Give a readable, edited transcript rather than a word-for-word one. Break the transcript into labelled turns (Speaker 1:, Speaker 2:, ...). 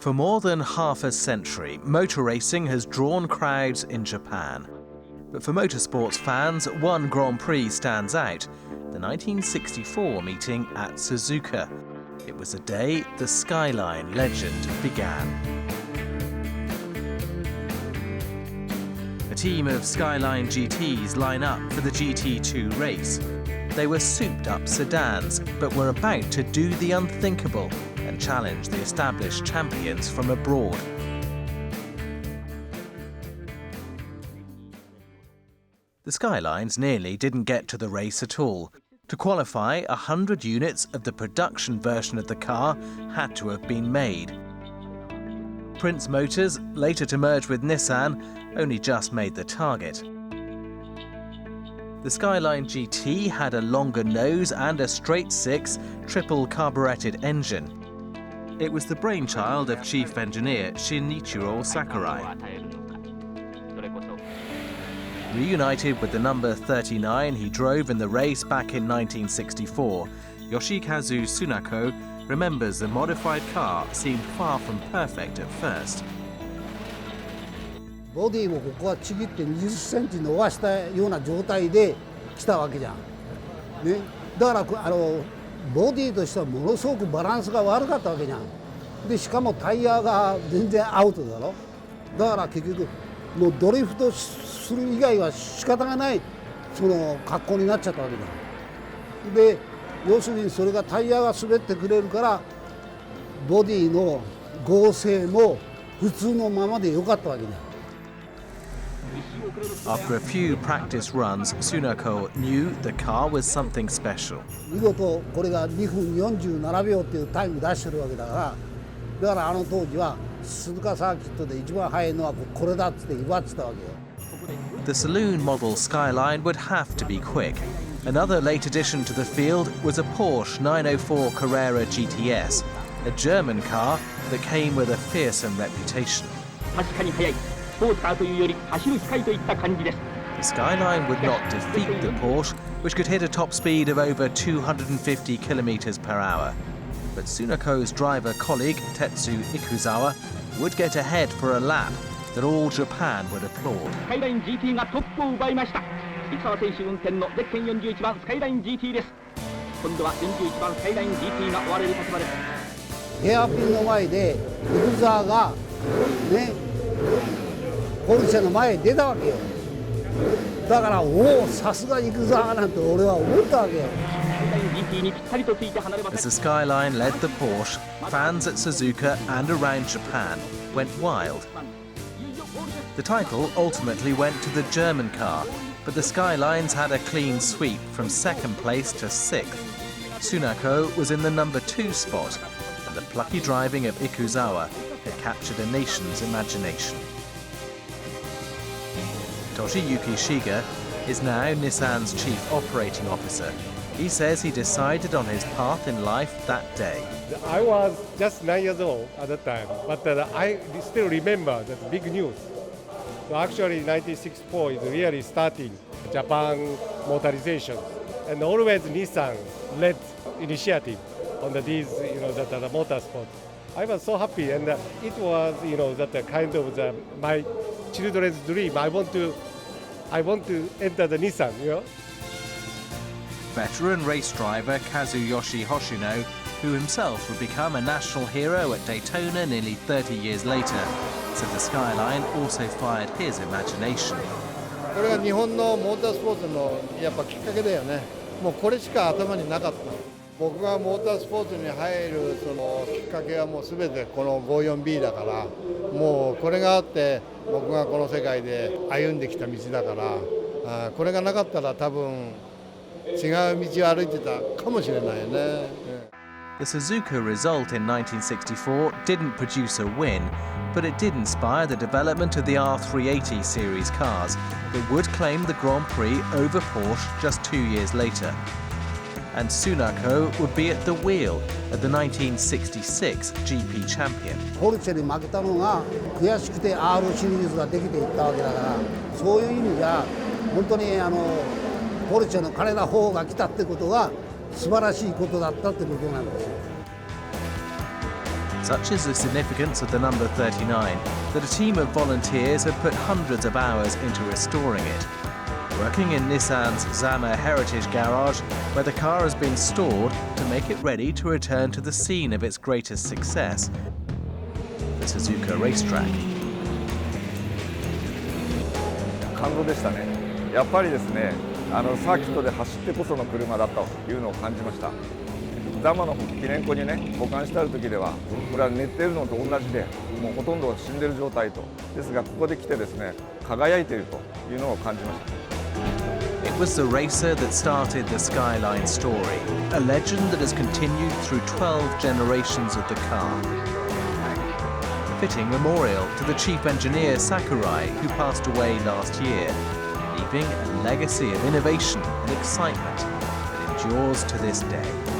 Speaker 1: For more than half a century, motor racing has drawn crowds in Japan. But for motorsports fans, one Grand Prix stands out, the 1964 meeting at Suzuka. It was the day the Skyline legend began. A team of Skyline GTs line up for the GT2 race. They were souped-up sedans, but were about to do the unthinkable and challenge the established champions from abroad. The Skylines nearly didn't get to the race at all. To qualify, 100 units of the production version of the car had to have been made. Prince Motors, later to merge with Nissan, only just made the target. The Skyline GT had a longer nose and a straight-six triple carburetted engine. It was the brainchild of chief engineer Shinichiro Sakurai. Reunited with the number 39 he drove in the race back in 1964, Yoshikazu Tsunako remembers the modified car seemed far from perfect at first.
Speaker 2: ボディもここはちぎって20センチ伸ばしたような状態で来たわけじゃん。ね、だからボディとしてはものすごくバランスが悪かったわけじゃん。でしかもタイヤが全然アウトだろ。だから結局もうドリフトする以外は仕方がないその格好になっちゃったわけだ。で要するにそれがタイヤが滑ってくれるからボディの剛性も普通のままでよかったわけだ。
Speaker 1: After a few practice runs, Tsunako knew the car was something special.
Speaker 2: 見事これが2分47秒っていうタイム出してるわけだから、だからあの当時は鈴鹿サーキットで一番速いのはこれだって言われてたわけよ。
Speaker 1: The saloon model Skyline would have to be quick. Another late addition to the field was a Porsche 904 Carrera GTS, a German car that came with a fearsome reputation. The Skyline would not defeat the Porsche, which could hit a top speed of over 250 kilometers per hour. But Tsunako's driver colleague, Tetsu Ikuzawa, would get ahead for a lap that all Japan would applaud.
Speaker 3: Skyline GT がトップを奪いました。Ikuzawa 選手運転のゼッケン41番スカイライン GT です。今度は41番スカイライン GT が追われる立場です。
Speaker 2: ヘアピンの前でイクザーがね、ポルシェの前に出たわけよ。だからおお、さすがイクザーなんて俺は思ったわけよ。
Speaker 1: As the Skyline led the Porsche, fans at Suzuka and around Japan went wild. The title ultimately went to the German car, but the Skylines had a clean sweep from second place to sixth. Tsunako was in the number 2 spot, and the plucky driving of Ikuzawa had captured a nation's imagination. Toshiyuki Shiga is now Nissan's chief operating officer. He says he decided on his path in life that day.
Speaker 4: I was just 9 years old at that time, but I still remember that big news. So actually 1964 is really starting Japan motorization, and always Nissan led initiative on these, the motorsport. I was so happy, and it was, that kind of my children's dream. I want to enter the Nissan,
Speaker 1: Veteran race driver Kazuyoshi Hoshino, who himself would become a national hero at Daytona nearly 30 years later, said the Skyline also fired his imagination.
Speaker 5: これが日本のモータースポーツのやっぱきっかけだよね。もうこれしか頭になかった。僕がモータースポーツに入るそのきっかけはもう全てこの 54B だから、もうこれがあって僕がこの世界で歩んできた道だから、これがなかったら多分違う道を歩いてたかもしれないよね。
Speaker 1: The Suzuka result in 1964 didn't produce a win, but it did inspire the development of the R380 series cars that would claim the Grand Prix over Porsche just 2 years later. And Tsunako would be at the wheel of the 1966 GP champion.
Speaker 2: ポルシェに負けたのが悔しくて R シリーズができていったわけだから、そういう意味じゃ本当にポルシェの彼ら方が来たってことが素晴らしいことだったってことなんですよ。
Speaker 1: Such is the significance of the number 39 that a team of volunteers have put hundreds of hours into restoring it. Working in Nissan's Zama Heritage Garage, where the car has been stored to make it ready to return to the scene of its greatest success, the Suzuka racetrack.
Speaker 6: 感動でしたね。やっぱりですね、サーキットで走ってこその車だというのを感じました。ザマの記念庫にね、保管してある時では、これは寝ているのと同じで、もうほとんど死んでいる状態と。ですが、ここで来てですね、輝いているというのを感じました。
Speaker 1: It was the racer that started the Skyline story, a legend that has continued through 12 generations of the car. Fitting memorial to the chief engineer Sakurai, who passed away last year, leaving a legacy of innovation and excitement that endures to this day.